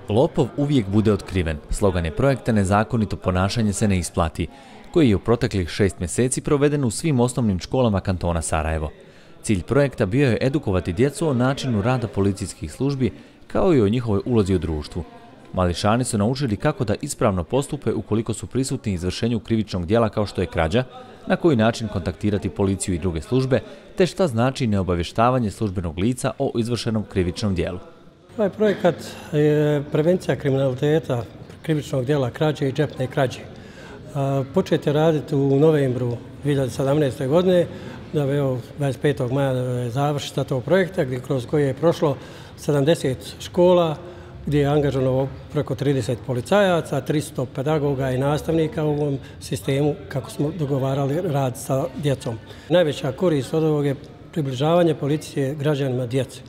Lopov uvijek bude otkriven. Slogan je projekta Nezakonito ponašanje se ne isplati, koji je u proteklih 6 mjeseci proveden u svim osnovnim školama kantona Sarajevo. Cilj projekta bio je edukovati djecu o načinu rada policijskih službi kao i o njihovoj ulozi u društvu. Mališani su naučili kako da ispravno postupe ukoliko su prisutni izvršenju krivičnog djela kao što je krađa, na koji način kontaktirati policiju i druge službe, te šta znači neobavještavanje službenog lica o izvršenom krivičnom djelu. Ovaj projekat je prevencija kriminaliteta, krivičnog djela krađe i džepne krađe. Počet je raditi u novembru 2017. godine, da evo 25. maja je završita tog projekta kroz koji je prošlo 70 škola, gdje je angažovano preko 30 policajaca, 300 pedagoga i nastavnika u ovom sistemu kako smo dogovarali rad sa djecom. Najveća korist od ovog je približavanje policije građanima djece.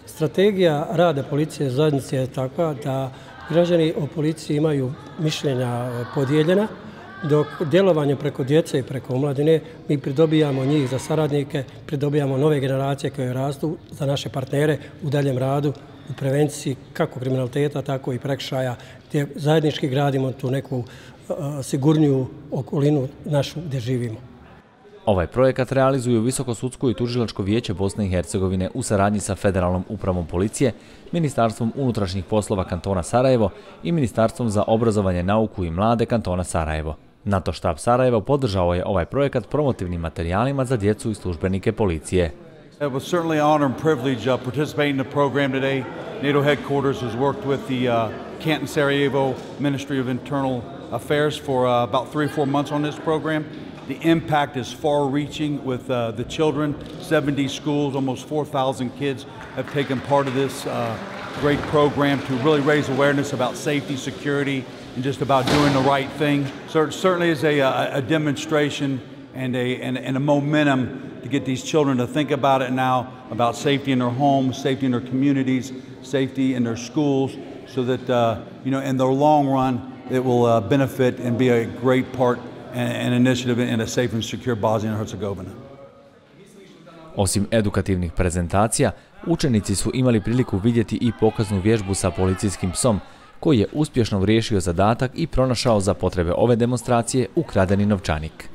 Strategija rada policije zajednice je takva da građani o policiji imaju mišljenja podijeljena, dok djelovanjem preko djece i preko omladine mi pridobijamo njih za saradnike, pridobijamo nove generacije koje rastu za naše partnere u daljem radu, u prevenciji kako kriminaliteta, tako i prekršaja, gdje zajednički gradimo tu neku sigurniju okolinu našu gdje živimo. Ovaj projekat realizuju Visokosudsko i tužilačko vijeće Bosne i Hercegovine u saradnji sa Federalnom upravom policije, Ministarstvom unutrašnjih poslova kantona Sarajevo i Ministarstvom za obrazovanje, nauku i mlade kantona Sarajevo. NATO štab Sarajevo podržao je ovaj projekat promotivnim materijalima za djecu i službenike policije. It was certainly an honor and privilege participating in the program today. NATO headquarters has worked with the Canton Sarajevo Ministry of Internal Affairs for about 3 or 4 months on this program. The impact is far-reaching with the children. 70 schools, almost 4,000 kids have taken part of this great program to really raise awareness about safety, security, and just about doing the right thing. So it certainly is a demonstration and a momentum to get these children to think about it now, about safety in their homes, safety in their communities, safety in their schools, so that in the long run it will benefit and be a great part and initiative in a safe and secure Bosnia and Herzegovina. Osim edukativnih prezentacija, učenici su imali priliku vidjeti i pokaznu vježbu sa policijskim psom, koji je uspješno riješio zadatak i pronašao za potrebe ove demonstracije ukradeni novčanik.